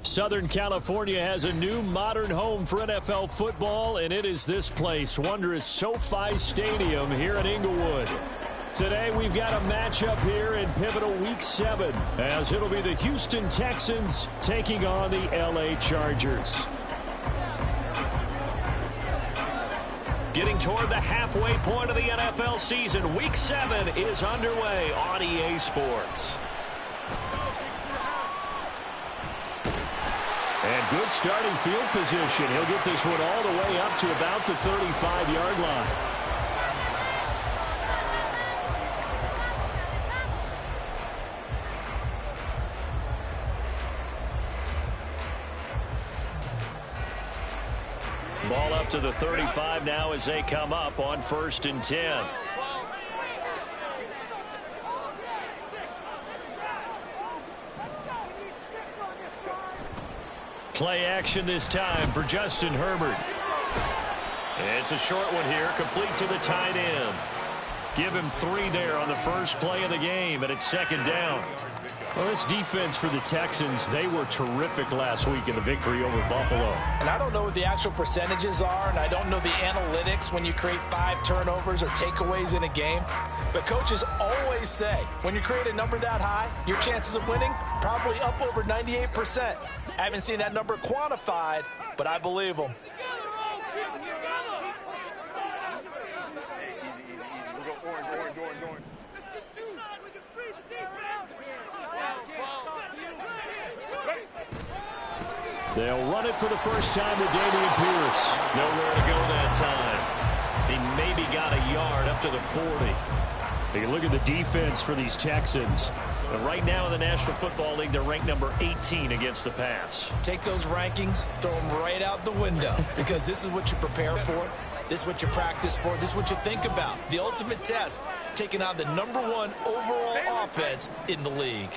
Southern California has a new modern home for NFL football, and it is this place, wondrous SoFi Stadium here in Inglewood. Today we've got a matchup here in pivotal Week 7, as it'll be the Houston Texans taking on the LA Chargers. Getting toward the halfway point of the NFL season, Week 7 is underway on EA Sports. And good starting field position. He'll get this one all the way up to about the 35-yard line. Ball up to the 35 now as they come up on 1st and 10. Play action this time for Justin Herbert. It's a short one here, complete to the tight end. Give him 3 there on the first play of the game, and it's 2nd down. Well, this defense for the Texans, they were terrific last week in the victory over Buffalo. And I don't know what the actual percentages are, and I don't know the analytics when you create 5 turnovers or takeaways in a game. But coaches always say, when you create a number that high, your chances of winning probably up over 98%. I haven't seen that number quantified, but I believe them. They'll run it for the first time with Dameon Pierce. Nowhere to go that time. He maybe got a yard up to the 40. You look at the defense for these Texans. And right now in the National Football League, they're ranked number 18 against the pass. Take those rankings, throw them right out the window, because this is what you prepare for. This is what you practice for. This is what you think about. The ultimate test, taking on the #1 overall offense in the league.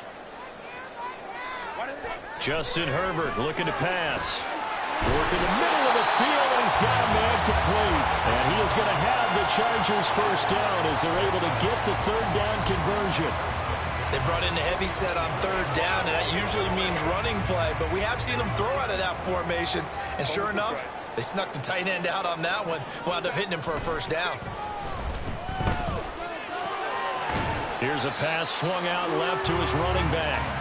Justin Herbert looking to pass. Work in the middle of the field, and he's got a man complete. And he is going to have the Chargers first down as they're able to get the 3rd down conversion. They brought in a heavy set on 3rd down, and that usually means running play. But we have seen them throw out of that formation. And sure enough, they snuck the tight end out on that one. Wound up hitting him for a 1st down. Here's a pass swung out left to his running back.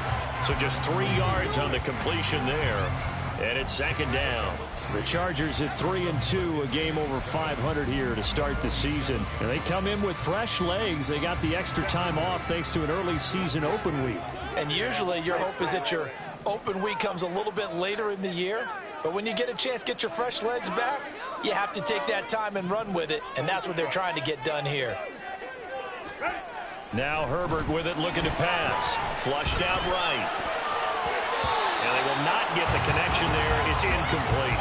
So just 3 yards on the completion there. And it's 2nd down. The Chargers at 3-2, a game over 500 here to start the season. And they come in with fresh legs. They got the extra time off thanks to an early season open week. And usually your hope is that your open week comes a little bit later in the year. But when you get a chance to get your fresh legs back, you have to take that time and run with it. And that's what they're trying to get done here. Now Herbert with it, looking to pass. Flushed out right. And they will not get the connection there. It's incomplete.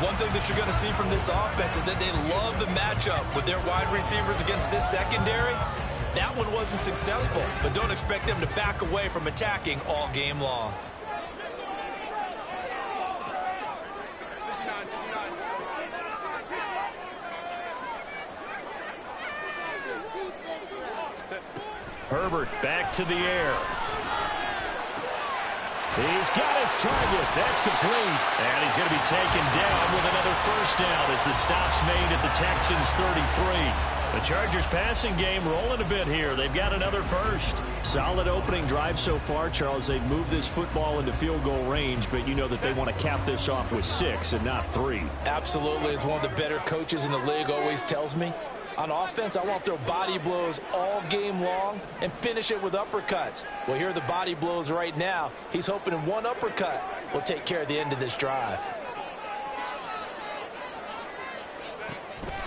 One thing that you're going to see from this offense is that they love the matchup with their wide receivers against this secondary. That one wasn't successful, but don't expect them to back away from attacking all game long. Herbert back to the air. He's got his target. That's complete. And he's going to be taken down with another 1st down as the stop's made at the Texans' 33. The Chargers passing game rolling a bit here. They've got another 1st. Solid opening drive so far, Charles. They've moved this football into field goal range, but you know that they want to cap this off with 6 and not 3. Absolutely. As one of the better coaches in the league always tells me, on offense, I want to throw body blows all game long and finish it with uppercuts. Well, here are the body blows right now. He's hoping one uppercut will take care of the end of this drive.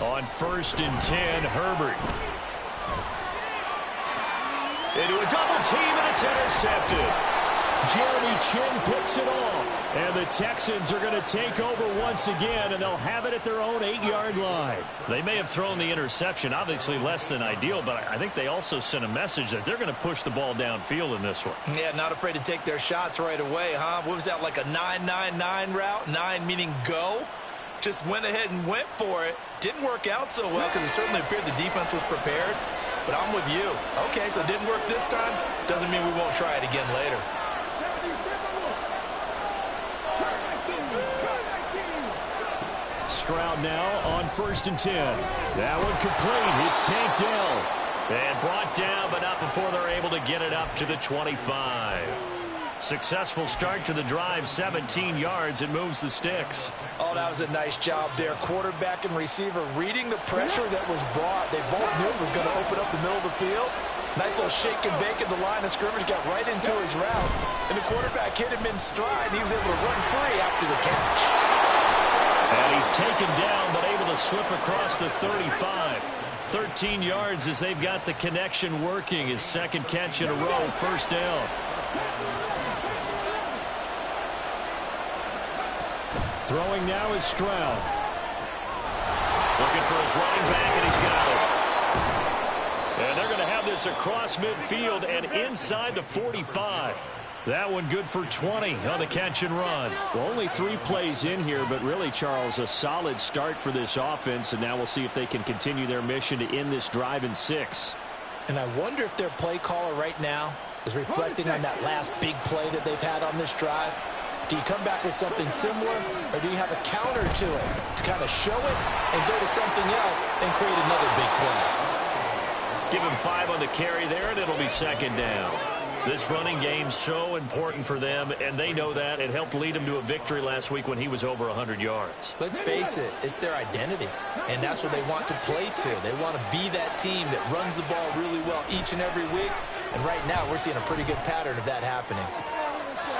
On 1st and 10, Herbert. Into a double team, and it's intercepted. Jeremy Chin picks it off. And the Texans are going to take over once again, and they'll have it at their own 8-yard line. They may have thrown the interception, obviously less than ideal, but I think they also sent a message that they're going to push the ball downfield in this one. Yeah, not afraid to take their shots right away, huh? What was that, like a 9-9-9 route? 9 meaning go? Just went ahead and went for it. Didn't work out so well because it certainly appeared the defense was prepared. But I'm with you. Okay, so it didn't work this time. Doesn't mean we won't try it again later. Stroud now on 1st and 10. That one complete. It's tanked down. And brought down, but not before they're able to get it up to the 25. Successful start to the drive, 17 yards, and moves the sticks. Oh, that was a nice job there. Quarterback and receiver reading the pressure that was brought. They both knew it was going to open up the middle of the field. Nice little shake and bake at the line of scrimmage, got right into his route. And the quarterback hit him in stride, and he was able to run free after the catch. And he's taken down, but able to slip across the 35. 13 yards as they've got the connection working. His second catch in a row, 1st down. Throwing now is Stroud. Looking for his running back, and he's got it. And they're going to have this across midfield and inside the 45. That one good for 20 on the catch and run. Well, only 3 plays in here, but really, Charles, a solid start for this offense. And now we'll see if they can continue their mission to end this drive in 6. And I wonder if their play caller right now is reflecting on that last big play that they've had on this drive. Do you come back with something similar, or do you have a counter to it to kind of show it and go to something else and create another big play? Give him 5 on the carry there, and it'll be 2nd down. This running game's so important for them, and they know that. It helped lead them to a victory last week when he was over 100 yards. Let's face it, it's their identity, and that's what they want to play to. They want to be that team that runs the ball really well each and every week, and right now we're seeing a pretty good pattern of that happening.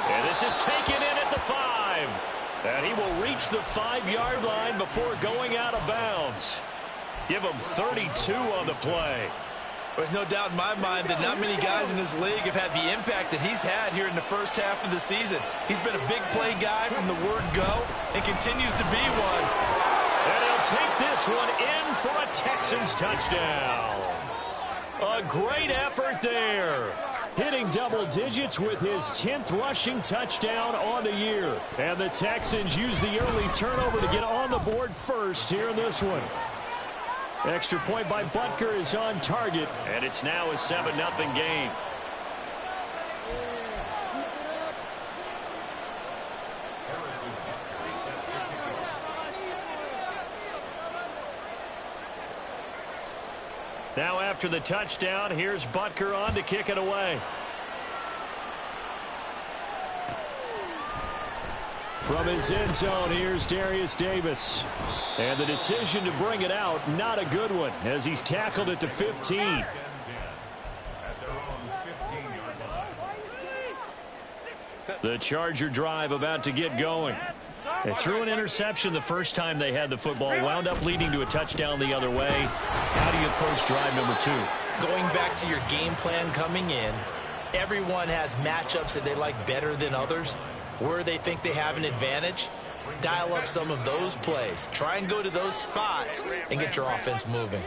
And this is taken in at the 5. And he will reach the 5-yard line before going out of bounds. Give him 32 on the play. There's no doubt in my mind that not many guys in this league have had the impact that he's had here in the first half of the season. He's been a big play guy from the word go and continues to be one. And he'll take this one in for a Texans touchdown. A great effort there. Hitting double digits with his 10th rushing touchdown on the year. And the Texans use the early turnover to get on the board first here in this one. Extra point by Butker is on target, and it's now a 7-0 game. Now after the touchdown, here's Butker on to kick it away. From his end zone, here's Darius Davis. And the decision to bring it out, not a good one, as he's tackled at the 15. The Charger drive about to get going. They threw an interception the first time they had the football, wound up leading to a touchdown the other way. How do you approach drive number 2? Going back to your game plan coming in, everyone has matchups that they like better than others. Where they think they have an advantage, dial up some of those plays. Try and go to those spots and get your offense moving.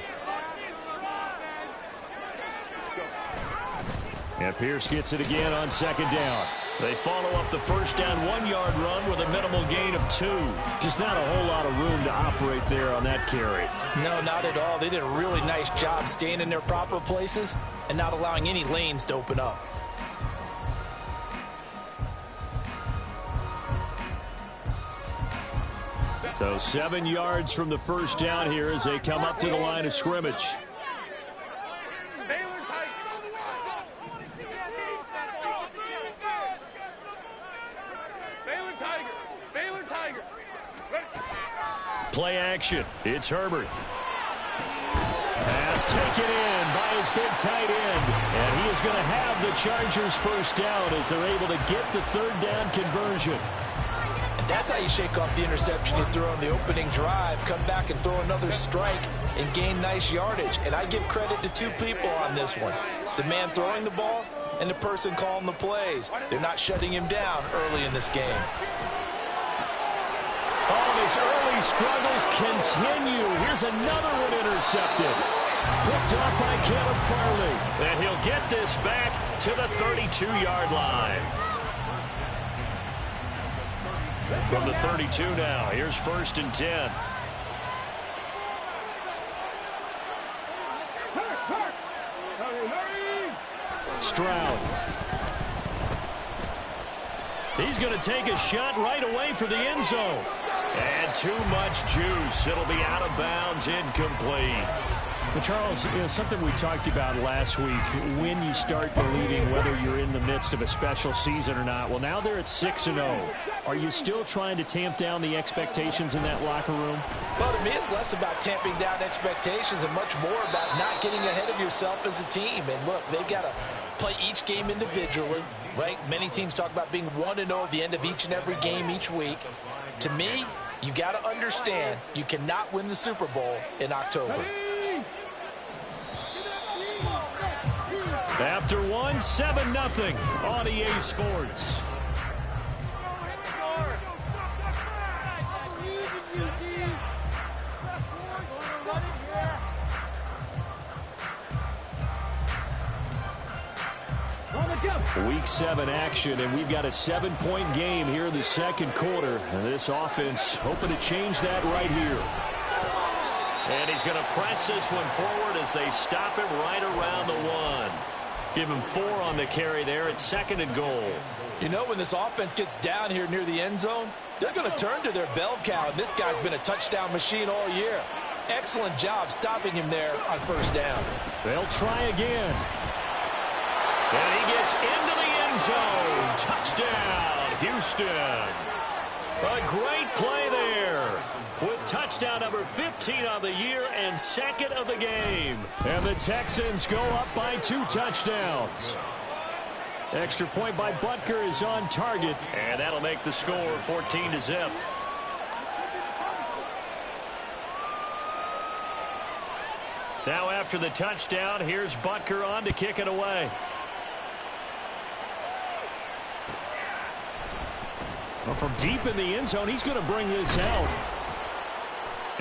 And Pierce gets it again on 2nd down. They follow up the first down 1-yard run with a minimal gain of 2. Just not a whole lot of room to operate there on that carry. No, not at all. They did a really nice job staying in their proper places and not allowing any lanes to open up. So 7 yards from the first down here as they come up to the line of scrimmage. Play action. It's Herbert. Pass taken in by his big tight end. And he is going to have the Chargers first down as they're able to get the 3rd down conversion. That's how you shake off the interception you threw on the opening drive, come back and throw another strike and gain nice yardage. And I give credit to 2 people on this one. The man throwing the ball and the person calling the plays. They're not shutting him down early in this game. Oh, his early struggles continue. Here's another one intercepted. Picked off by Caleb Farley. And he'll get this back to the 32-yard line. From the 32 now, here's 1st and 10. Stroud. He's going to take a shot right away for the end zone. And too much juice. It'll be out of bounds, incomplete. But Charles, something we talked about last week, when you start believing whether you're in the midst of a special season or not. Well, now they're at 6-0. Are you still trying to tamp down the expectations in that locker room? Well, to me, it's less about tamping down expectations and much more about not getting ahead of yourself as a team. And look, they've got to play each game individually, right? Many teams talk about being 1-0 at the end of each and every game each week. To me, you got to understand you cannot win the Super Bowl in October. After one, 7-0 on EA Sports. Week 7 action, and we've got a 7-point game here in the second quarter. And this offense hoping to change that right here. And he's going to press this one forward as they stop him right around the 1. Give him 4 on the carry there at 2nd and goal. You know, when this offense gets down here near the end zone, they're going to turn to their bell cow, and this guy's been a touchdown machine all year. Excellent job stopping him there on first down. They'll try again. And he gets into the end zone. Touchdown, Houston. A great play there with touchdown number 15 on the year and 2nd of the game. And the Texans go up by 2 touchdowns. Extra point by Butker is on target, and that'll make the score 14-0. Now after the touchdown, here's Butker on to kick it away. Well, from deep in the end zone, he's going to bring this out.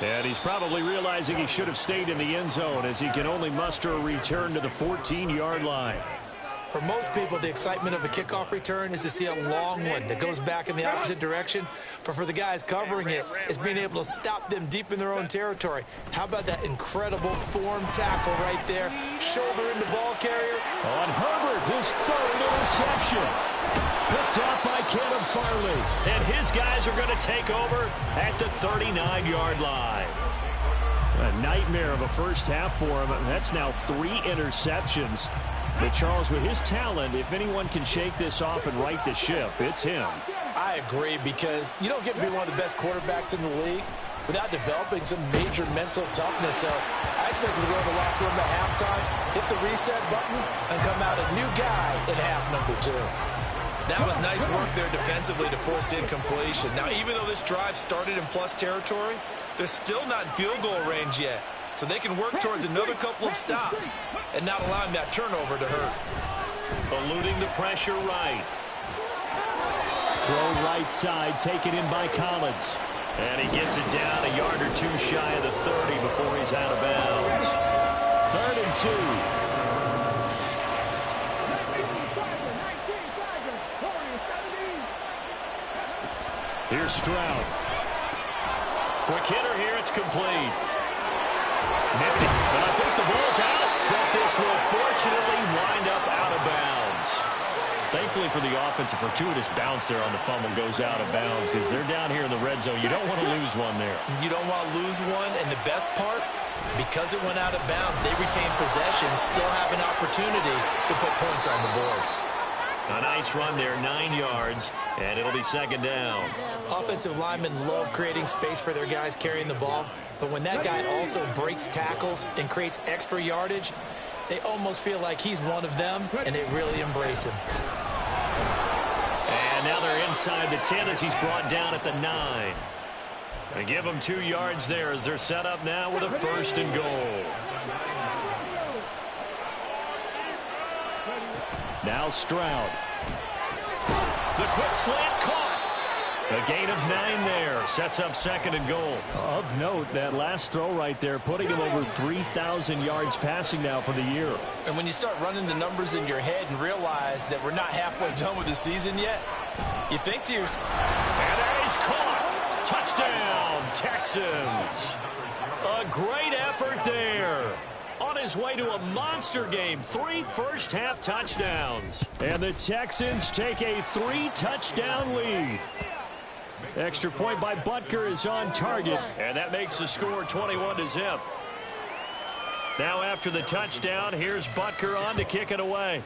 And he's probably realizing he should have stayed in the end zone as he can only muster a return to the 14-yard line. For most people, the excitement of a kickoff return is to see a long one that goes back in the opposite direction. But for the guys covering it, it's being able to stop them deep in their own territory. How about that incredible form tackle right there? Shoulder in the ball carrier. On Herbert, his 3rd interception. Picked off by Caleb Farley. And his guys are going to take over at the 39-yard line. A nightmare of a first half for him. That's now 3 interceptions. But Charles, with his talent, if anyone can shake this off and right the ship, it's him. I agree, because you don't get to be one of the best quarterbacks in the league without developing some major mental toughness. So I expect him to go in the locker room at halftime, hit the reset button, and come out a new guy in half number 2. That was nice work there defensively to force incompletion. Now, even though this drive started in plus territory, they're still not in field goal range yet. So they can work towards another couple of stops and not allowing that turnover to hurt. Eluding the pressure right. Throw right side, taken in by Collins. And he gets it down a yard or 2 shy of the 30 before he's out of bounds. 3rd and 2. Here's Stroud. Quick hitter here, it's complete. Nifty, but I think the ball's out. But this will fortunately wind up out of bounds. Thankfully for the offense, a fortuitous bounce there on the fumble goes out of bounds because they're down here in the red zone. You don't want to lose one there. You don't want to lose one, and the best part, because it went out of bounds, they retain possession, still have an opportunity to put points on the board. A nice run there, 9 yards, and it'll be 2nd down. Offensive linemen love creating space for their guys carrying the ball, but when that guy also breaks tackles and creates extra yardage, they almost feel like he's one of them, and they really embrace him. And now they're inside the 10 as he's brought down at the 9. They give him 2 yards there as they're set up now with a 1st and goal. Now Stroud. The quick slant caught. A gain of 9 there. Sets up 2nd and goal. Of note, that last throw right there, putting him over 3,000 yards passing now for the year. And when you start running the numbers in your head and realize that we're not halfway done with the season yet, you think to yourself, and he's caught. Touchdown, Texans. A great effort there. On his way to a monster game, 3 first-half touchdowns. And the Texans take a 3-touchdown lead. Extra point by Butker is on target. And that makes the score 21-0. Now after the touchdown, here's Butker on to kick it away.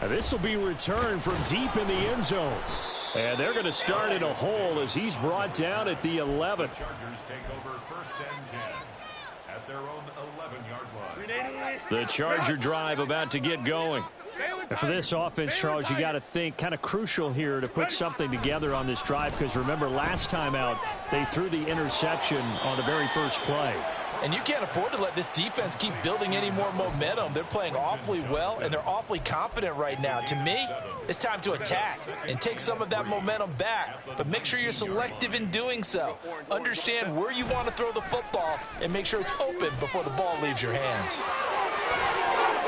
This will be returned from deep in the end zone. And they're going to start in a hole as he's brought down at the 11. The Chargers take over 1st and 10 at their own 11-yard line. The Charger drive about to get going. And for this offense, Charles, you got to think kind of crucial here to put something together on this drive, because remember last time out they threw the interception on the very first play. And you can't afford to let this defense keep building any more momentum. They're playing awfully well, and they're awfully confident right now. To me, it's time to attack and take some of that momentum back. But make sure you're selective in doing so. Understand where you want to throw the football and make sure it's open before the ball leaves your hands.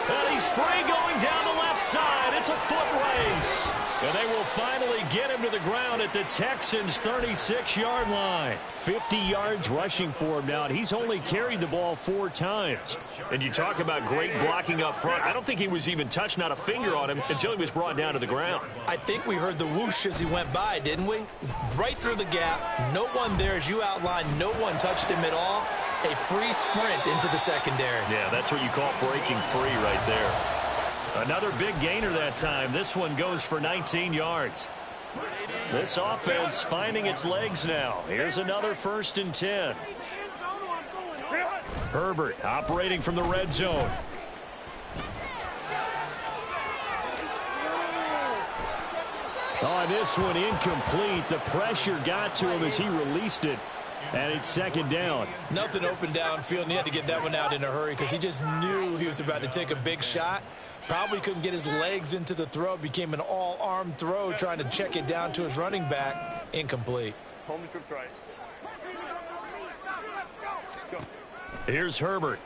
And he's free going down the left side. It's a foot race. And they will finally get him to the ground at the Texans' 36-yard line. 50 yards rushing for him now, and he's only carried the ball 4 times. And you talk about great blocking up front. I don't think he was even touched, not a finger on him, until he was brought down to the ground. I think we heard the whoosh as he went by, didn't we? Right through the gap. No one there, as you outlined. No one touched him at all. A free sprint into the secondary. Yeah, that's what you call breaking free right there. Another big gainer that time. This one goes for 19 yards. This offense finding its legs now. Here's another 1st and 10. Herbert operating from the red zone. On this one, incomplete. The pressure got to him as he released it. And it's 2nd down. Nothing open downfield, and he had to get that one out in a hurry because he just knew he was about to take a big shot. Probably couldn't get his legs into the throw. Became an all-arm throw, trying to check it down to his running back. Incomplete. Here's Herbert.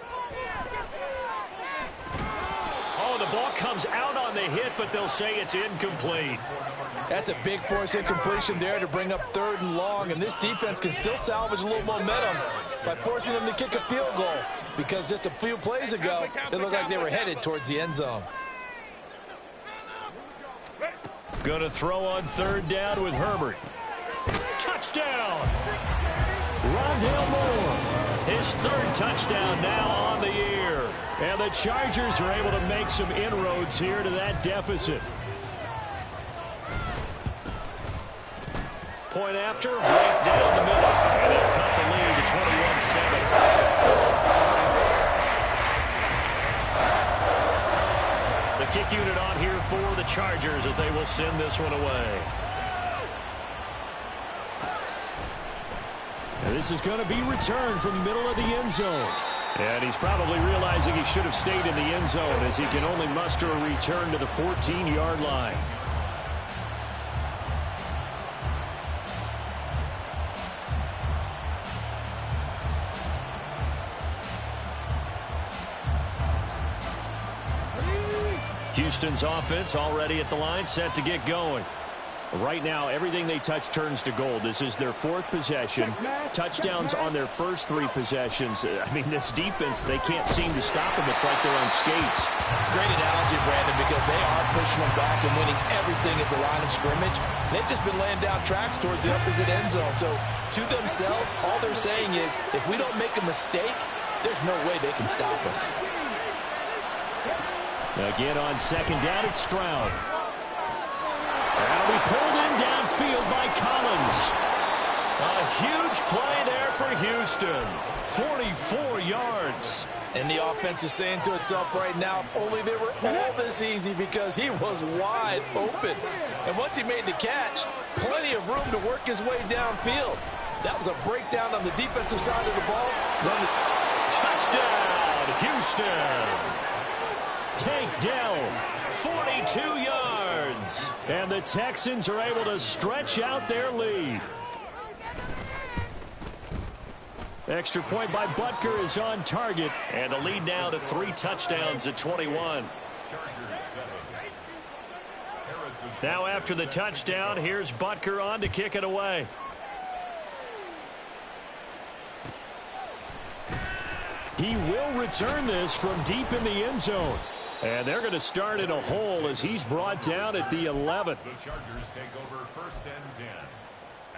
Oh, the ball comes out on the hit, but they'll say it's incomplete. That's a big force incompletion there to bring up 3rd and long, and this defense can still salvage a little momentum by forcing them to kick a field goal, because just a few plays ago, it looked like they were headed towards the end zone. Going to throw on 3rd down with Herbert. Touchdown! Rondale Moore. His 3rd touchdown now on the year. And the Chargers are able to make some inroads here to that deficit. Point after, right down the middle. And they'll cut the lead to 21-7. The kick unit on here for the Chargers as they will send this one away. And this is going to be returned from the middle of the end zone. And he's probably realizing he should have stayed in the end zone as he can only muster a return to the 14-yard line. Houston's offense already at the line, set to get going. Right now, everything they touch turns to gold. This is their 4th possession. Touchdowns on their first 3 possessions. I mean, this defense, they can't seem to stop them. It's like they're on skates. Great analogy, Brandon, because they are pushing them back and winning everything at the line of scrimmage. They've just been laying down tracks towards the opposite end zone. So, to themselves, all they're saying is, if we don't make a mistake, there's no way they can stop us. Again on 2nd down, it's Stroud. Now we pulled in downfield by Collins. A huge play there for Houston. 44 yards. And the offense is saying to itself right now, if only they were all this easy, because he was wide open. And once he made the catch, plenty of room to work his way downfield. That was a breakdown on the defensive side of the ball. Touchdown, Houston. Takedown. 42 yards. And the Texans are able to stretch out their lead. Extra point by Butker is on target. And the lead now to 3 touchdowns at 21. Now after the touchdown, here's Butker on to kick it away. He will return this from deep in the end zone. And they're going to start in a hole as he's brought down at the 11. The Chargers take over 1st and 10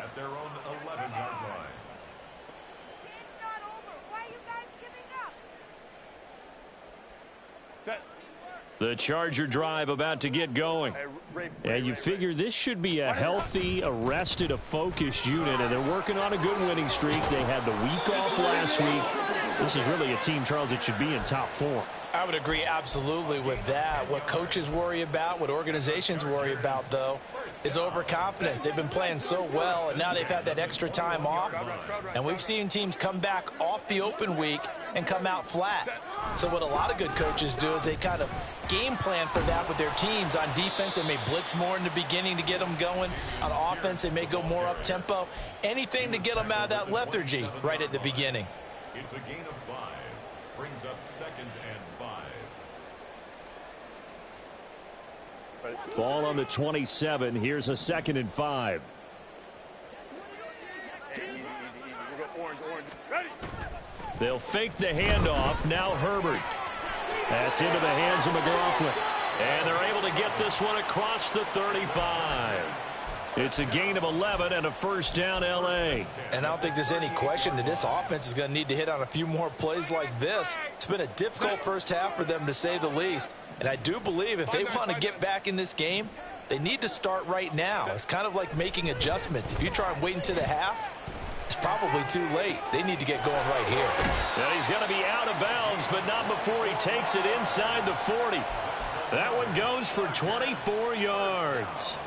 at their own 11-yard line. It's not over. Why are you guys giving up? The Charger drive about to get going. And you figure this should be a healthy, arrested, a focused unit, and they're working on a good winning streak. They had the week off last week. This is really a team, Charles, that should be in top form. I would agree absolutely with that. What coaches worry about, what organizations worry about, though, is overconfidence. They've been playing so well, and now they've had that extra time off. And we've seen teams come back off the open week and come out flat. So what a lot of good coaches do is they kind of game plan for that with their teams. On defense, they may blitz more in the beginning to get them going. On offense, they may go more up-tempo. Anything to get them out of that lethargy right at the beginning. It's a gain of 5. Brings up 2nd and 5. Ball on the 27. Here's a 2nd and 5. They'll fake the handoff. Now Herbert. That's into the hands of McLaughlin. And they're able to get this one across the 35. It's a gain of 11 and a 1st down, L.A. And I don't think there's any question that this offense is going to need to hit on a few more plays like this. It's been a difficult first half for them, to say the least. And I do believe if they want to get back in this game, they need to start right now. It's kind of like making adjustments. If you try and wait until the half, it's probably too late. They need to get going right here. And he's going to be out of bounds, but not before he takes it inside the 40. That one goes for 24 yards.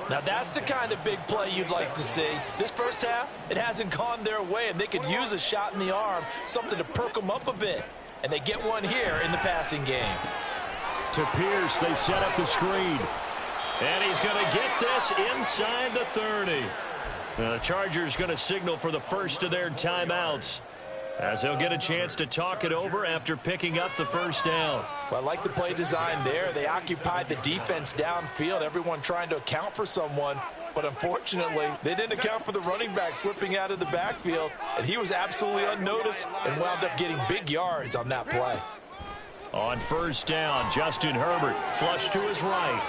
Now that's the kind of big play you'd like to see. This first half, it hasn't gone their way, and they could use a shot in the arm, something to perk them up a bit. And they get one here in the passing game. To Pierce, they set up the screen. And he's going to get this inside the 30. The Chargers going to signal for the first of their timeouts, as they'll get a chance to talk it over after picking up the 1st down. Well, I like the play design there. They occupied the defense downfield, everyone trying to account for someone. But unfortunately, they didn't account for the running back slipping out of the backfield, and he was absolutely unnoticed and wound up getting big yards on that play. On 1st down, Justin Herbert flush to his right.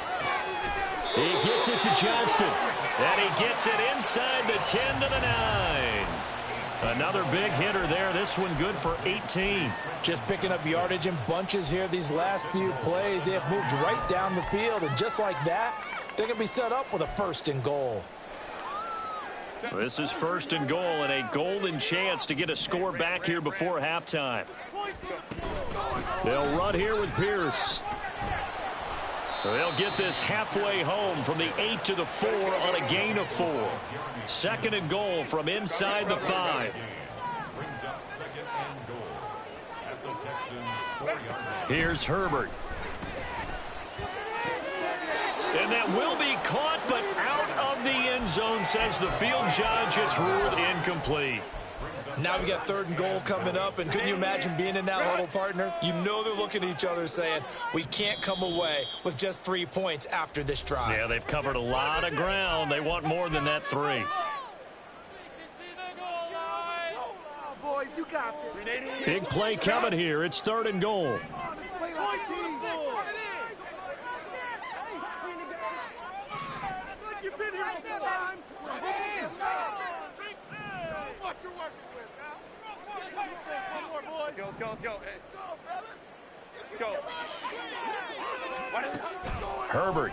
He gets it to Johnston, and he gets it inside the 10 to the 9. Another big hitter there. This one good for 18. Just picking up yardage in bunches here these last few plays. They have moved right down the field, and just like that, they're going to be set up with a 1st and goal. This is 1st and goal, and a golden chance to get a score back here before halftime. They'll run here with Pierce. They'll get this halfway home from the 8 to the 4 on a gain of 4. 2nd and goal from inside the 5. Brings up 2nd and goal at the Texans' 4-yard line. Here's Herbert. And that will be caught, but out of the end zone, says the field judge. It's ruled incomplete. Now we got 3rd and goal coming up, and couldn't you imagine being in that huddle, partner? You know they're looking at each other saying, we can't come away with just 3 points after this drive. Yeah, they've covered a lot of ground. They want more than that 3. Boys, you got this. Big play coming here. It's 3rd and goal. You've been here the whole time. What you're working with now. One more, boys. Let's go. Hey. Let's go. Herbert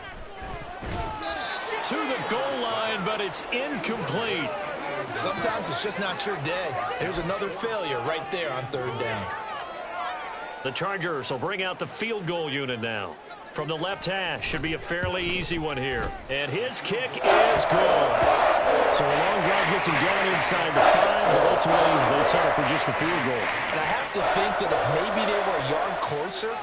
to the goal line, but it's incomplete. Sometimes it's just not your day. Here's another failure right there on 3rd down. The Chargers will bring out the field goal unit now. From the left hash, should be a fairly easy one here. And his kick is good. So a long guy gets him down inside the 5, but ultimately they settle for just the field goal. And I have to think that if maybe they were a yard closer,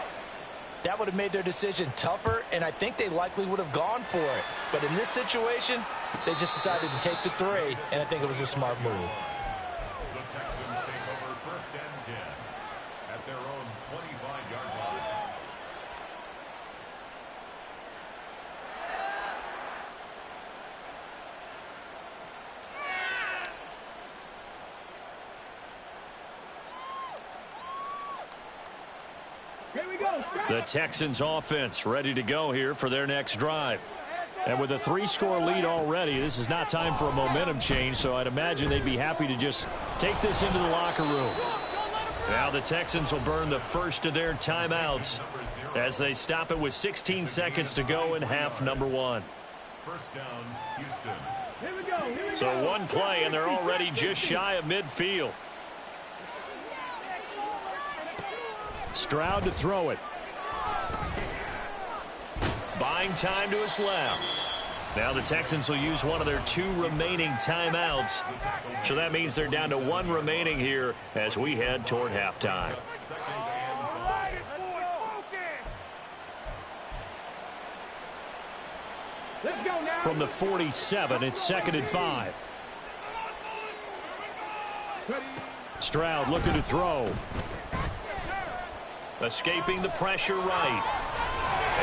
that would have made their decision tougher, and I think they likely would have gone for it. But in this situation, they just decided to take the 3, and I think it was a smart move. The Texans take over 1st and 10 at their own 25-yard line. The Texans offense ready to go here for their next drive. And with a 3-score lead already, this is not time for a momentum change, so I'd imagine they'd be happy to just take this into the locker room. Now the Texans will burn the first of their timeouts as they stop it with 16 seconds to go in half number 1. First down, Houston. So one play, and they're already just shy of midfield. Stroud to throw it. Buying time to his left. Now the Texans will use one of their 2 remaining timeouts. So that means they're down to 1 remaining here as we head toward halftime. From the 47, it's 2nd and 5. Stroud looking to throw. Escaping the pressure right.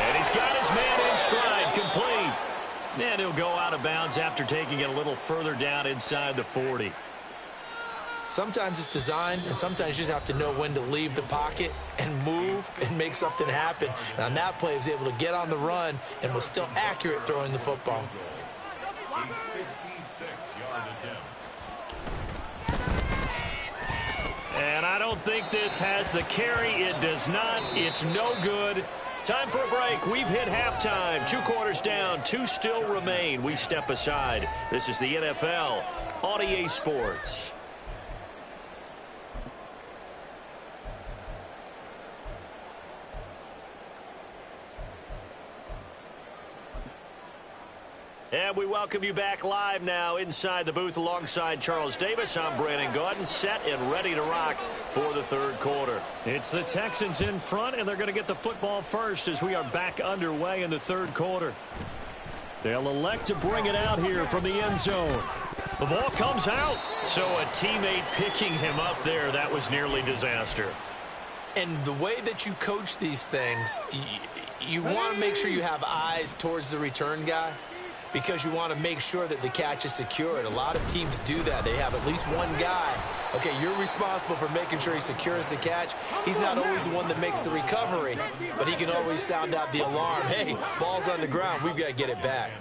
And he's got his man in stride, complete. And he'll go out of bounds after taking it a little further down inside the 40. Sometimes it's designed, and sometimes you just have to know when to leave the pocket and move and make something happen. And on that play, he was able to get on the run and was still accurate throwing the football. 56-yard attempt. And I don't think this has the carry. It does not. It's no good. Time for a break. We've hit halftime. 2 quarters down. 2 still remain. We step aside. This is the NFL on EA Sports. And we welcome you back live now inside the booth alongside Charles Davis. I'm Brandon Gaudin, set and ready to rock for the 3rd quarter. It's the Texans in front, and they're going to get the football first as we are back underway in the 3rd quarter. They'll elect to bring it out here from the end zone. The ball comes out. So a teammate picking him up there, that was nearly disaster. And the way that you coach these things, you want to make sure you have eyes towards the return guy, because you want to make sure that the catch is secured. A lot of teams do that. They have at least one guy. Okay, you're responsible for making sure he secures the catch. He's not always the one that makes the recovery, but he can always sound out the alarm. Hey, ball's on the ground. We've got to get it back.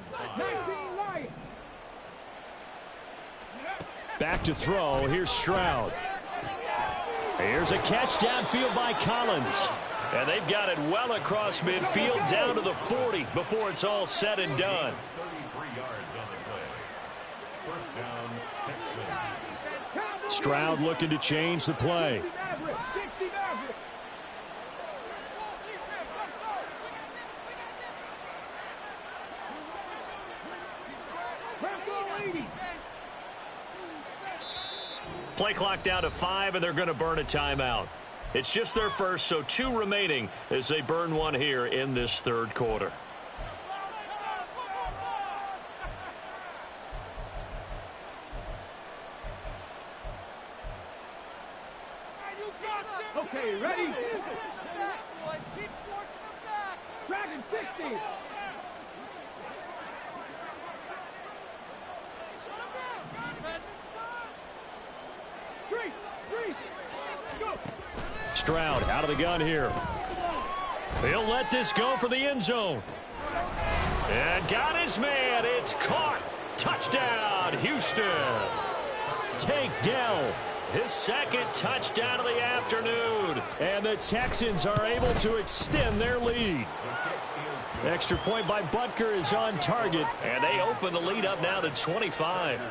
Back to throw. Here's Stroud. Here's a catch downfield by Collins. And they've got it well across midfield down to the 40 before it's all said and done. 33 yards on the play. First down, Texans. Stroud looking to change the play. Play clock down to 5, and they're going to burn a timeout. It's just their first, so 2 remaining as they burn one here in this 3rd quarter. Okay, ready? Keep forcing them back. Dragon 60. Stroud out of the gun here. He'll let this go for the end zone. And got his man. It's caught. Touchdown, Houston. Tank Dell, his 2nd touchdown of the afternoon. And the Texans are able to extend their lead. Extra point by Butker is on target. And they open the lead up now to 25.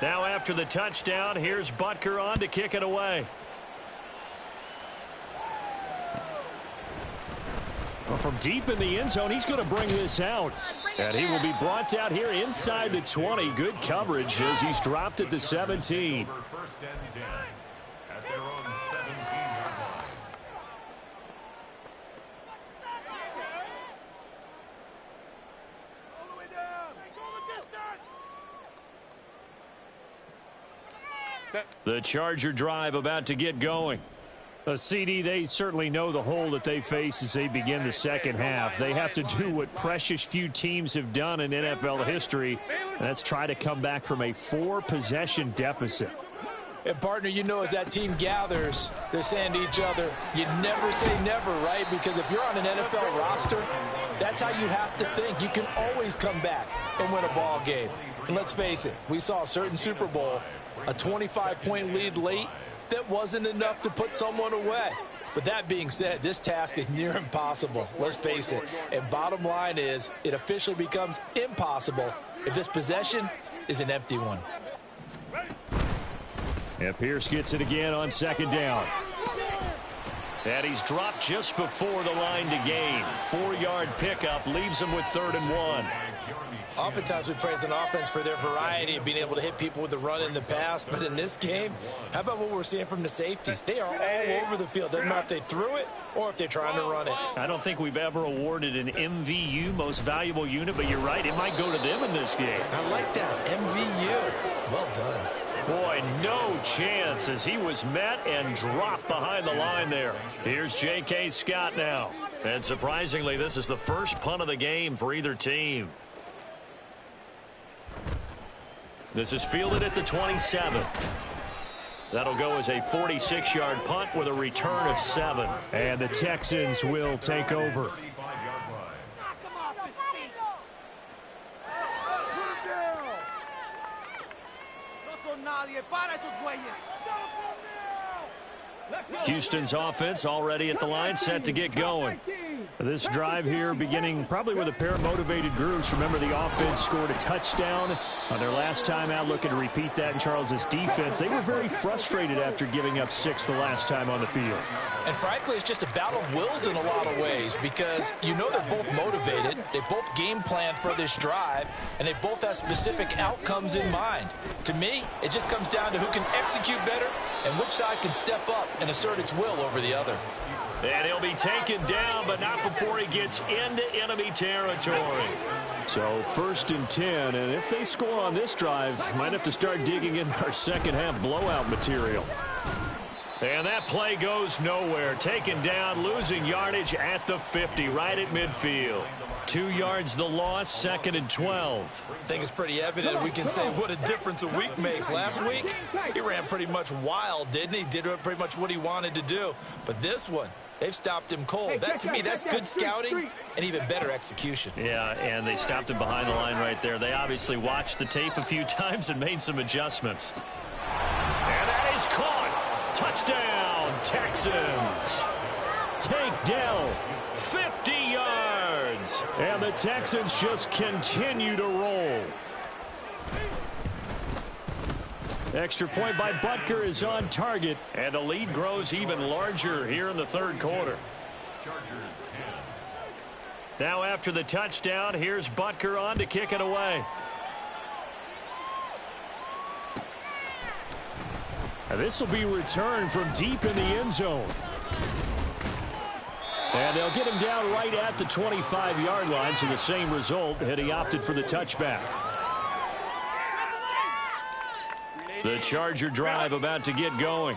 Now after the touchdown, here's Butker on to kick it away. Well, from deep in the end zone, he's going to bring this out. And he will be brought out here inside the 20. Good coverage as he's dropped at the 17. First and 10 at their own 17-yard line. All the way down. Go the distance. The Charger drive about to get going. CD, they certainly know the hole that they face as they begin the 2nd half. They have to do what precious few teams have done in NFL history, and that's try to come back from a 4-possession deficit. And, partner, you know, as that team gathers, they're saying to each other, you never say never, right? Because if you're on an NFL roster, that's how you have to think. You can always come back and win a ball game. And let's face it, we saw a certain Super Bowl, a 25-point lead late that wasn't enough to put someone away. But that being said, this task is near impossible. Let's face it. And bottom line is, it officially becomes impossible if this possession is an empty one. And Pierce gets it again on second down. And he's dropped just before the line to gain. 4-yard pickup leaves him with 3rd and 1. Oftentimes we praise an offense for their variety of being able to hit people with the run in the pass. But in this game, how about what we're seeing from the safeties? They are all over the field. Doesn't matter if they threw it or if they're trying to run it. I don't think we've ever awarded an MVU, most valuable unit, but you're right, it might go to them in this game. I like that, MVU. Well done. Boy, no chance as he was met and dropped behind the line there. Here's J.K. Scott now. And surprisingly, this is the first punt of the game for either team. This is fielded at the 27. That'll go as a 46-yard punt with a return of 7. And the Texans will take over. Houston's offense already at the line, set to get going. This drive here beginning probably with a pair of motivated groups. Remember, the offense scored a touchdown on their last time out, looking to repeat that in Charles's defense. They were very frustrated after giving up 6 the last time on the field. And frankly, it's just a battle of wills in a lot of ways because you know they're both motivated. They both game plan for this drive, and they both have specific outcomes in mind. To me, it just comes down to who can execute better and which side can step up and assert its will over the other. And he'll be taken down, but not before he gets into enemy territory. So 1st and 10, and if they score on this drive, might have to start digging in our second half blowout material. And that play goes nowhere. Taken down, losing yardage at the 50, right at midfield. 2 yards the loss, 2nd and 12. I think it's pretty evident we can say what a difference a week makes. Last week, he ran pretty much wild, didn't he? Did pretty much what he wanted to do. But this one, they've stopped him cold. That, to me, that's good scouting and even better execution. Yeah, and they stopped him behind the line right there. They obviously watched the tape a few times and made some adjustments. And that is caught. Touchdown, Texans. Takedown, 50 yards. And the Texans just continue to roll. Extra point by Butker is on target. And the lead grows even larger here in the 3rd quarter. Now after the touchdown, here's Butker on to kick it away. And this will be returned from deep in the end zone. And they'll get him down right at the 25-yard line, so the same result had he opted for the touchback. The Charger drive about to get going.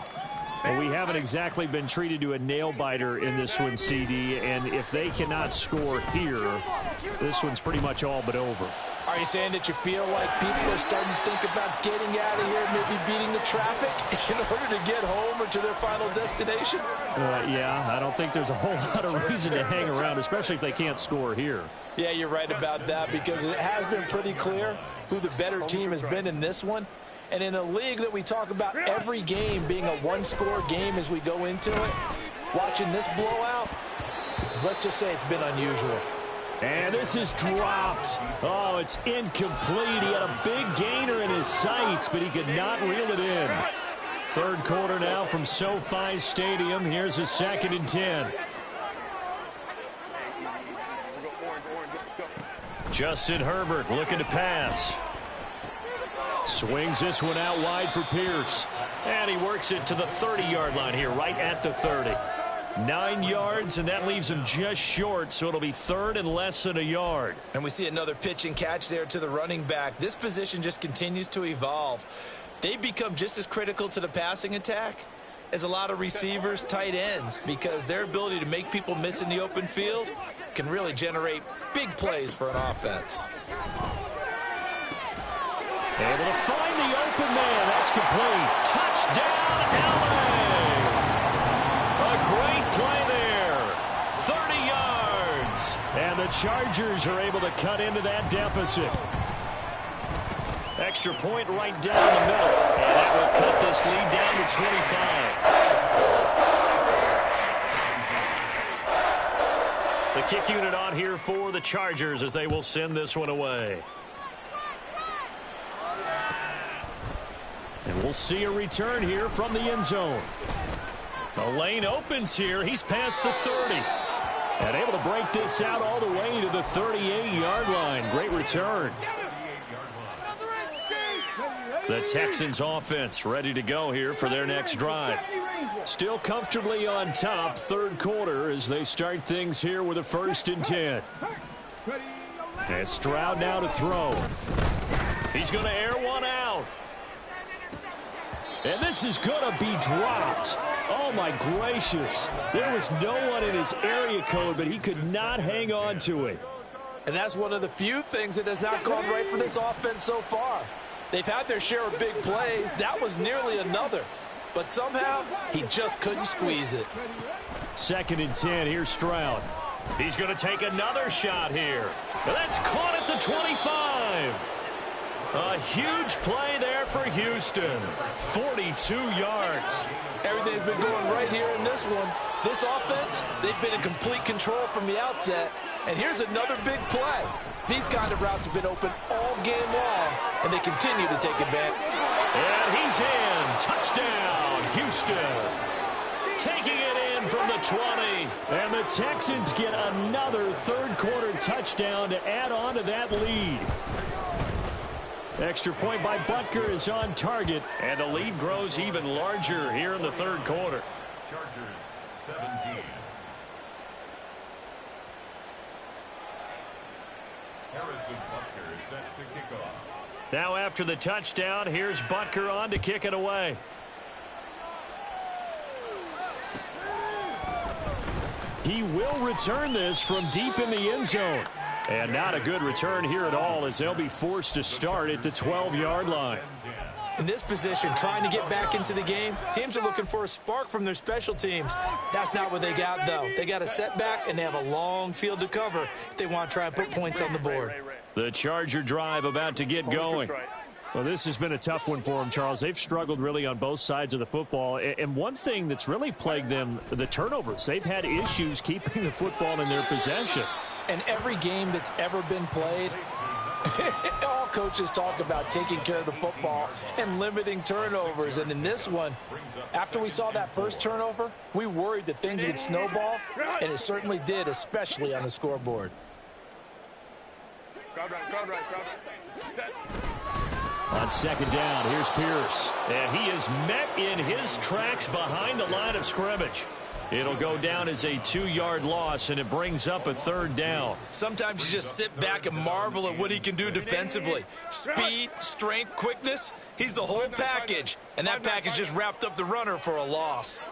Well, we haven't exactly been treated to a nail-biter in this one, CD, and if they cannot score here, this one's pretty much all but over. Are you saying that you feel like people are starting to think about getting out of here, maybe beating the traffic in order to get home or to their final destination? Yeah, I don't think there's a whole lot of reason to hang around, especially if they can't score here. Yeah, you're right about that because it has been pretty clear who the better team has been in this one. And in a league that we talk about every game being a one-score game as we go into it, watching this blowout, let's just say it's been unusual. And this is dropped. Oh, it's incomplete. He had a big gainer in his sights, but he could not reel it in. 3rd quarter now from SoFi Stadium. Here's a 2nd and 10. Justin Herbert looking to pass. Swings this one out wide for Pierce. And he works it to the 30-yard line here, right at the 30. 9 yards, and that leaves him just short, so it'll be 3rd and less than a yard. And we see another pitch and catch there to the running back. This position just continues to evolve. They've become just as critical to the passing attack as a lot of receivers, tight ends, because their ability to make people miss in the open field can really generate big plays for an offense. Able to find the open man. That's complete. Touchdown, LA! A great play there. 30 yards. And the Chargers are able to cut into that deficit. Extra point right down the middle. And that will cut this lead down to 25. The kick unit on here for the Chargers as they will send this one away. And we'll see a return here from the end zone. The lane opens here. He's past the 30. And able to break this out all the way to the 38-yard line. Great return. The Texans offense ready to go here for their next drive. Still comfortably on top, third quarter, as they start things here with a 1st and 10. And Stroud now to throw. He's going to air one out. And this is going to be dropped. Oh, my gracious. There was no one in his area code, but he could not hang on to it. And that's one of the few things that has not gone right for this offense so far. They've had their share of big plays. That was nearly another. But somehow, he just couldn't squeeze it. 2nd and 10. Here's Stroud. He's going to take another shot here. And that's caught at the 25. A huge play there for Houston. 42 yards. Everything's been going right here in this one. This offense, they've been in complete control from the outset. And here's another big play. These kind of routes have been open all game long, and they continue to take advantage. And he's in. Touchdown, Houston. Taking it in from the 20. And the Texans get another third-quarter touchdown to add on to that lead. Extra point by Butker is on target, and the lead grows even larger here in the third quarter. Chargers 17. Harrison Butker is set to kick off. Now after the touchdown, here's Butker on to kick it away. He will return this from deep in the end zone. And not a good return here at all, as they'll be forced to start at the 12-yard line. In this position, trying to get back into the game, teams are looking for a spark from their special teams. That's not what they got, though. They got a setback, and they have a long field to cover if they want to try and put points on the board. The Charger drive about to get going. Well, this has been a tough one for them, Charles. They've struggled really on both sides of the football. And one thing that's really plagued them, the turnovers. They've had issues keeping the football in their possession. And every game that's ever been played, all coaches talk about taking care of the football and limiting turnovers. And in this one, after we saw that first turnover, we worried that things would snowball, and it certainly did, especially on the scoreboard. On 2nd down, here's Pierce. And he is met in his tracks behind the line of scrimmage. It'll go down as a 2-yard loss, and it brings up a 3rd down. Sometimes you just sit back and marvel at what he can do defensively. Speed, strength, quickness, he's the whole package. And that package just wrapped up the runner for a loss.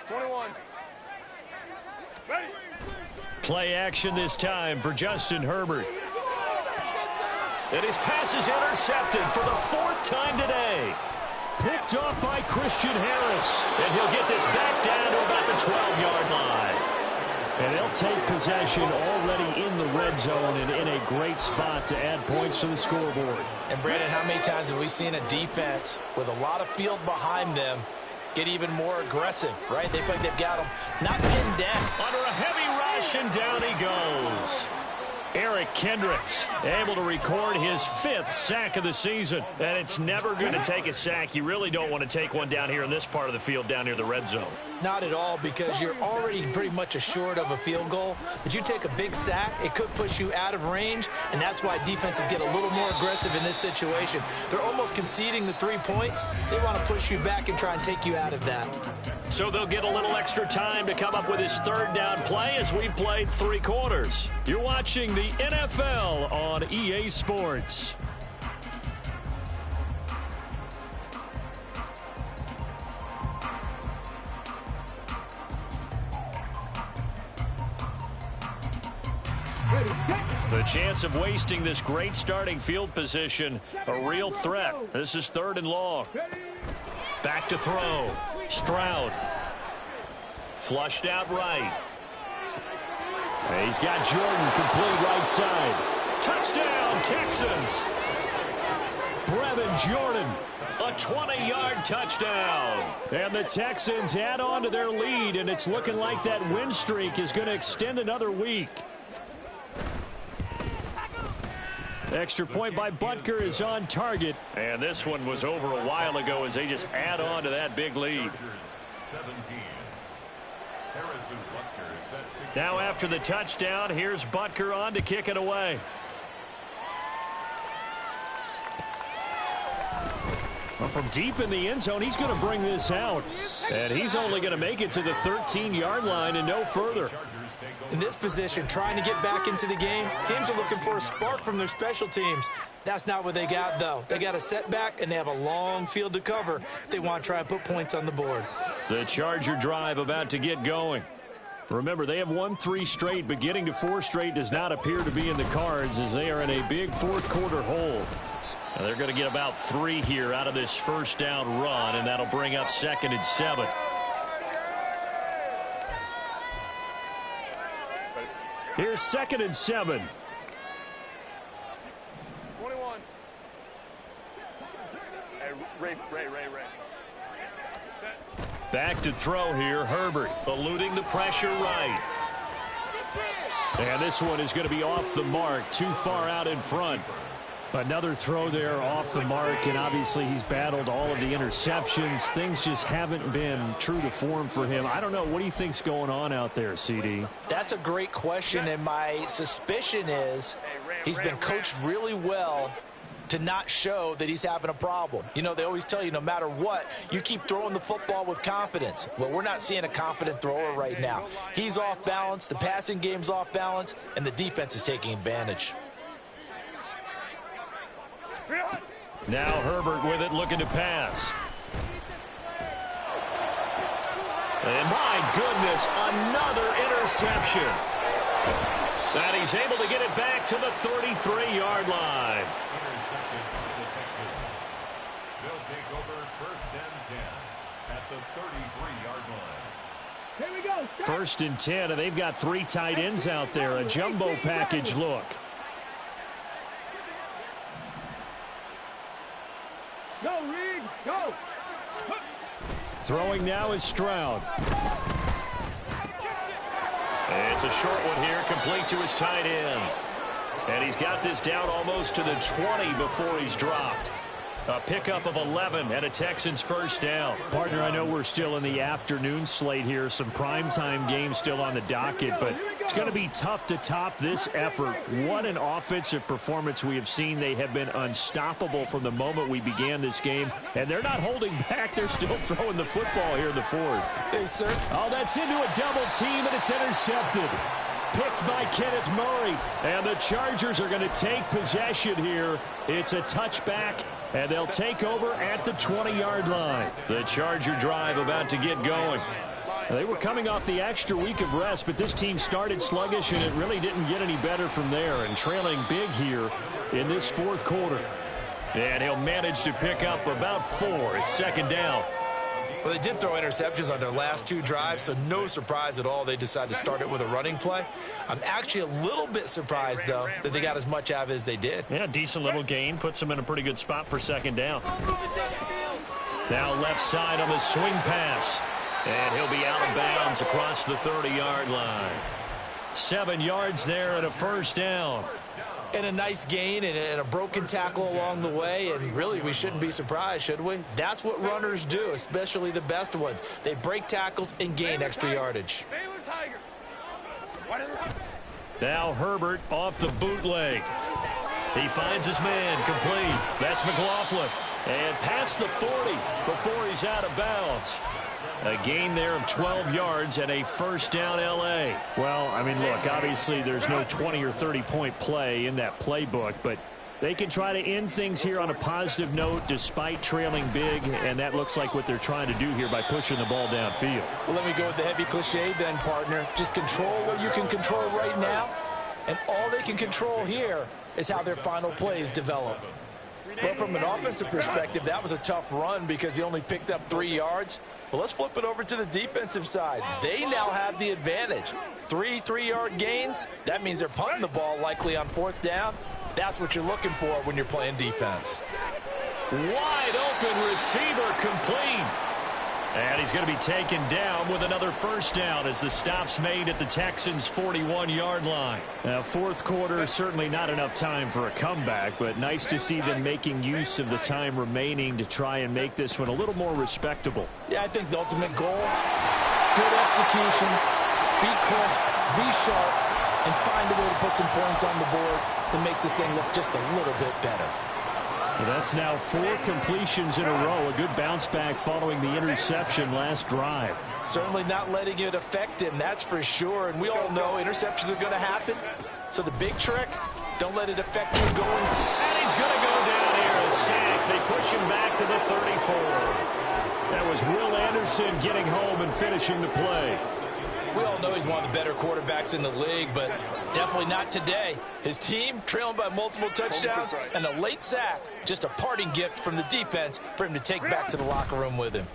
21. Ready. Play action this time for Justin Herbert. And his pass is intercepted for the 4th time today. Picked off by Christian Harris. And he'll get this back down to about the 12-yard line. And they'll take possession already in the red zone and in a great spot to add points to the scoreboard. And, Brandon, how many times have we seen a defense with a lot of field behind them get even more aggressive, right? They feel like they've got them not pinned down. Under a heavy rush, and down he goes. Eric Kendricks able to record his 5th sack of the season. And it's never going to take a sack. You really don't want to take one down here in this part of the field down near the red zone. Not at all, because you're already pretty much assured of a field goal. But you take a big sack, it could push you out of range, and that's why defenses get a little more aggressive in this situation. They're almost conceding the 3 points. They want to push you back and try and take you out of that. So they'll get a little extra time to come up with his 3rd down play as we've played 3 quarters. You're watching the NFL on EA Sports. The chance of wasting this great starting field position, a real threat. This is 3rd and long. Back to throw. Stroud. Flushed out right. He's got Jordan complete right side. Touchdown, Texans. Brevin Jordan, a 20-yard touchdown. And the Texans add on to their lead, and it's looking like that win streak is going to extend another week. Extra point by Butker is on target. And this one was over a while ago as they just add on to that big lead. Now after the touchdown, here's Butker on to kick it away. Well, from deep in the end zone, he's going to bring this out. And he's only going to make it to the 13-yard line and no further. In this position, trying to get back into the game, teams are looking for a spark from their special teams. That's not what they got, though. They got a setback, and they have a long field to cover if they want to try and put points on the board. The Charger drive about to get going. Remember, they have won 3 straight, but getting to 4 straight does not appear to be in the cards as they are in a big fourth-quarter hole. And they're going to get about 3 here out of this first down run, and that'll bring up 2nd and 7. Here's 2nd and 7. 21. Hey, Ray. Back to throw here, Herbert, eluding the pressure right. And this one is going to be off the mark, too far out in front. Another throw there off the mark, and obviously he's battled all of the interceptions. Things just haven't been true to form for him. I don't know. What do you think's going on out there, CD? That's a great question, and my suspicion is he's been coached really well to not show that he's having a problem. You know, they always tell you no matter what, you keep throwing the football with confidence. Well, we're not seeing a confident thrower right now. He's off balance, the passing game's off balance, and the defense is taking advantage. Now Herbert with it, looking to pass. And my goodness, another interception. And he's able to get it back to the 33-yard line. Intercepted by the Texans. They'll take over 1st and 10 at the 33-yard line. Here we go. First and 10, and they've got 3 tight ends out there. A jumbo package look. Go, Reed. Go. Throwing now is Stroud. It's a short one here, complete to his tight end. And he's got this down almost to the 20 before he's dropped. A pickup of 11 and a Texans first down. Partner, I know we're still in the afternoon slate here. Some primetime games still on the docket, but it's going to be tough to top this effort. What an offensive performance we have seen. They have been unstoppable from the moment we began this game, and they're not holding back. They're still throwing the football here in the fourth. Hey, sir. Oh, that's into a double team, and it's intercepted. Picked by Kenneth Murray, and the Chargers are going to take possession here. It's a touchback, and they'll take over at the 20-yard line. The Charger drive about to get going. They were coming off the extra week of rest, but this team started sluggish, and it really didn't get any better from there, and trailing big here in this fourth quarter. And he'll manage to pick up about 4. It's 2nd down. Well, they did throw interceptions on their last 2 drives, so no surprise at all they decided to start it with a running play. I'm actually a little bit surprised, though, that they got as much out of it as they did. Yeah, decent little gain. Puts them in a pretty good spot for 2nd down. Now left side on the swing pass. And he'll be out of bounds across the 30-yard line. 7 yards there and a first down. And a nice gain and a broken tackle along the way, and really we shouldn't be surprised, should we? That's what runners do, especially the best ones. They break tackles and gain extra yardage. Now Herbert off the bootleg. He finds his man complete. That's McLaughlin. And past the 40 before he's out of bounds. A gain there of 12 yards and a first down L.A. Well, I mean, look, obviously there's no 20 or 30-point play in that playbook, but they can try to end things here on a positive note despite trailing big, and that looks like what they're trying to do here by pushing the ball downfield. Well, let me go with the heavy cliche then, partner. Just control what you can control right now And all they can control here is how their final plays develop. But from an offensive perspective, that was a tough run because he only picked up 3 yards. But let's flip it over to the defensive side. They now have the advantage. 3 3-yard gains, that means they're punting the ball likely on 4th down. That's what you're looking for when you're playing defense. Wide open receiver complete. And he's going to be taken down with another first down as the stop's made at the Texans' 41-yard line. Now, 4th quarter, certainly not enough time for a comeback, but nice to see them making use of the time remaining to try and make this one a little more respectable. Yeah, I think the ultimate goal, good execution, be crisp, be sharp, and find a way to put some points on the board to make this thing look just a little bit better. Well, that's now 4 completions in a row. A good bounce back following the interception last drive. Certainly not letting it affect him, that's for sure. And we all know interceptions are going to happen. So the big trick, don't let it affect you going. And he's going to go down here. A sack. They push him back to the 34. That was Will Anderson getting home and finishing the play. We all know he's one of the better quarterbacks in the league, but definitely not today. His team trailing by multiple touchdowns and a late sack, just a parting gift from the defense for him to take back to the locker room with him.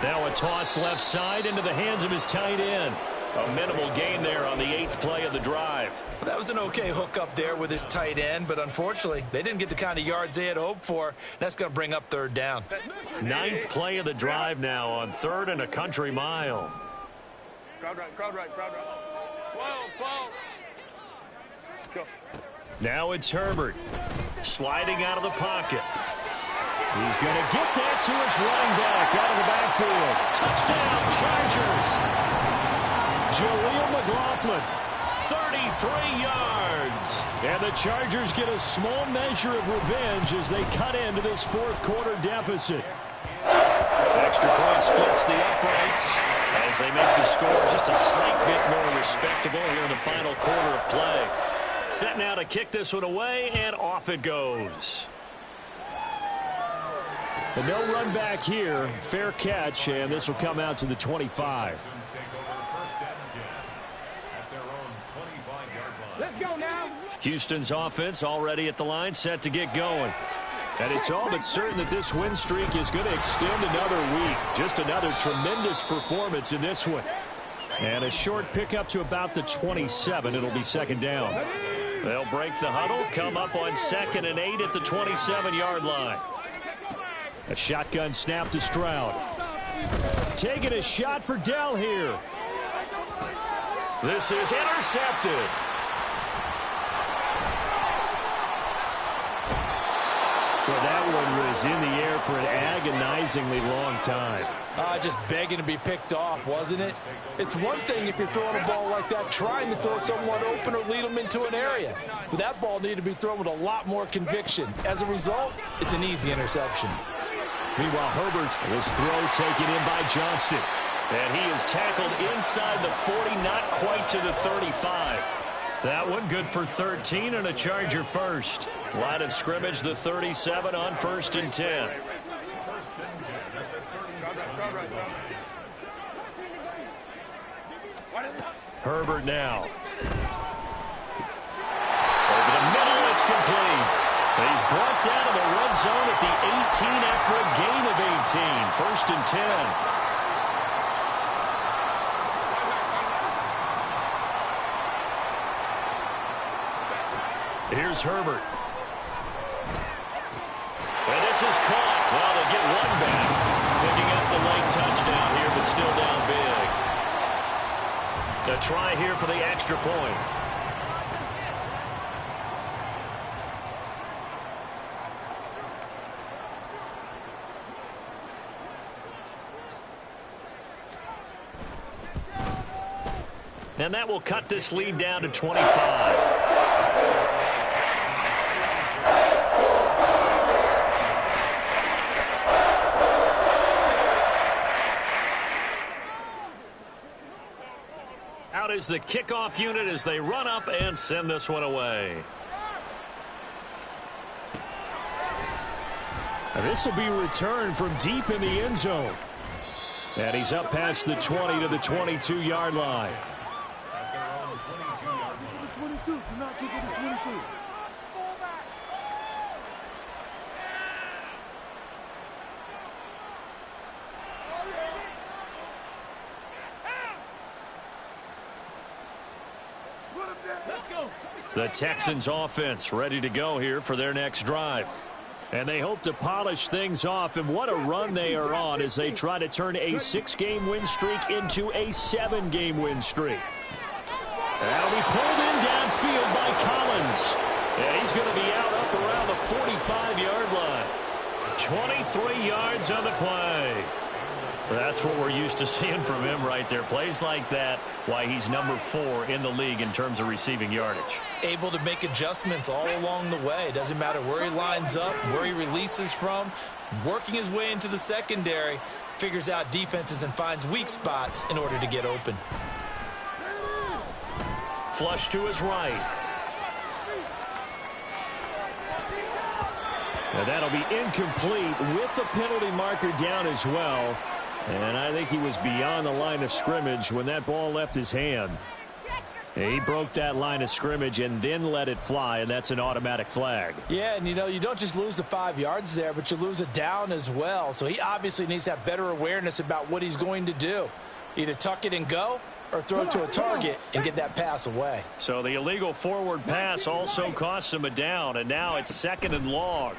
Now a toss left side into the hands of his tight end. A minimal gain there on the 8th play of the drive. That was an okay hook up there with his tight end, but unfortunately, they didn't get the kind of yards they had hoped for. That's going to bring up 3rd down. 9th play of the drive now on 3rd and a country mile. Crowd right, crowd right, crowd right. 12. Go. Now it's Herbert sliding out of the pocket. He's going to get that to his running back out of the backfield. Touchdown, Chargers. Jaleel McLaughlin, 33 yards. And the Chargers get a small measure of revenge as they cut into this 4th quarter deficit. Extra point splits the uprights as they make the score just a slight bit more respectable here in the final quarter of play. Set now to kick this one away, and off it goes. And no run back here. Fair catch, and this will come out to the 25. Let's go now. Houston's offense already at the line, set to get going. And it's all but certain that this win streak is going to extend another week. Just another tremendous performance in this one. And a short pickup to about the 27. It'll be 2nd down. They'll break the huddle, come up on 2nd and 8 at the 27-yard line. A shotgun snap to Stroud. Taking a shot for Dell here. This is intercepted. Well, that one was in the air for an agonizingly long time. Just begging to be picked off, wasn't it? It's one thing if you're throwing a ball like that, trying to throw someone open or lead them into an area. But that ball needed to be thrown with a lot more conviction. As a result, it's an easy interception. Meanwhile, Herbert's this throw taken in by Johnston. And he is tackled inside the 40, not quite to the 35. That one good for 13 and a Charger first. Line of scrimmage, the 37 on 1st and 10. Herbert now. Over the middle, it's complete. He's brought down to the red zone at the 18 after a gain of 18. 1st and 10. Here's Herbert. And this is caught. Well, they get one back. Picking up the late touchdown here, but still down big. A try here for the extra point. And that will cut this lead down to 25. Out is the kickoff unit as they run up and send this one away. This will be returned from deep in the end zone. And he's up past the 20 to the 22-yard line. The Texans offense ready to go here for their next drive. And they hope to polish things off, and what a run they are on as they try to turn a 6-game win streak into a 7-game win streak. That'll be pulled in downfield by Collins. And he's going to be out up around the 45-yard line. 23 yards on the play. That's what we're used to seeing from him right there. Plays like that, why he's number 4 in the league in terms of receiving yardage. Able to make adjustments all along the way. Doesn't matter where he lines up, where he releases from. Working his way into the secondary. Figures out defenses and finds weak spots in order to get open. Flush to his right. And that'll be incomplete with the penalty marker down as well. And I think he was beyond the line of scrimmage when that ball left his hand. He broke that line of scrimmage and then let it fly, and that's an automatic flag. Yeah, and you don't just lose the 5 yards there, but you lose it down as well. So he obviously needs to have better awareness about what he's going to do. Either tuck it and go or throw it to a target and get that pass away. So the illegal forward pass also costs him a down, and now it's 2nd and long.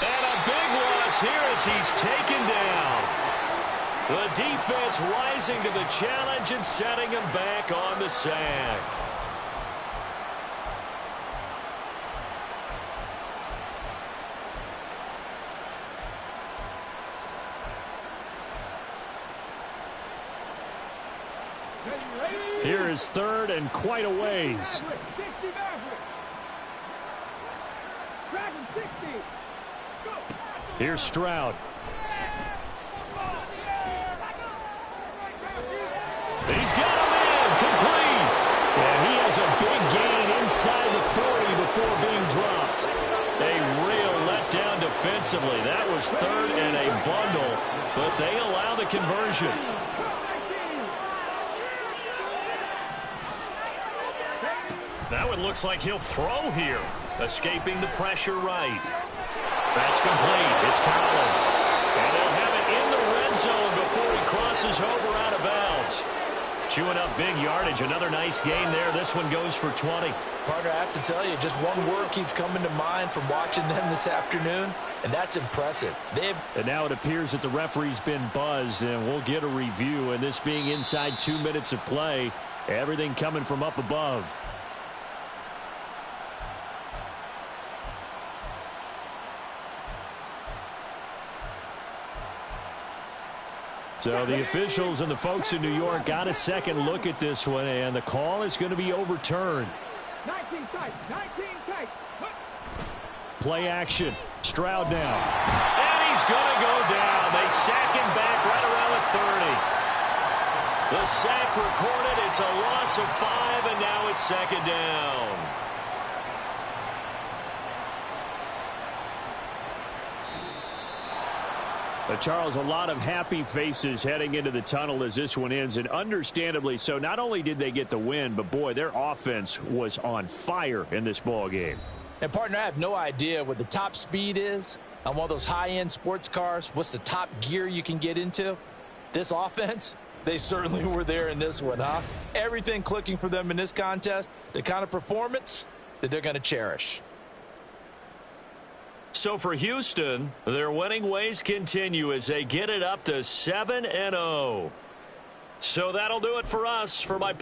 And a big loss here as he's taken down. The defense rising to the challenge and setting him back on the sack. Here is 3rd and quite a ways. Here's Stroud. He's got him in, complete. And he has a big gain inside the 40 before being dropped. A real letdown defensively. That was 3rd and a bundle, but they allow the conversion. Now it looks like he'll throw here, escaping the pressure right. That's complete. It's Collins. And they'll have it in the red zone before he crosses over out of bounds. Chewing up big yardage. Another nice gain there. This one goes for 20. Partner, I have to tell you, just one word keeps coming to mind from watching them this afternoon, and that's impressive. And now it appears that the referee's been buzzed, and we'll get a review. And this being inside 2 minutes of play, everything coming from up above. So the officials and the folks in New York got a second look at this one, and the call is going to be overturned. 19 tight, 19 tight. Play action. Stroud now. And he's going to go down. They sack him back right around the 30. The sack recorded. It's a loss of 5, and now it's 2nd down. Charles, a lot of happy faces heading into the tunnel as this one ends, and understandably so. Not only did they get the win, but boy, their offense was on fire in this ball game. And partner, I have no idea what the top speed is on one of those high-end sports cars. What's the top gear you can get into? This offense, they certainly were there in this one, huh? Everything clicking for them in this contest, the kind of performance that they're going to cherish. So for Houston, their winning ways continue as they get it up to 7-0. So that'll do it for us. For my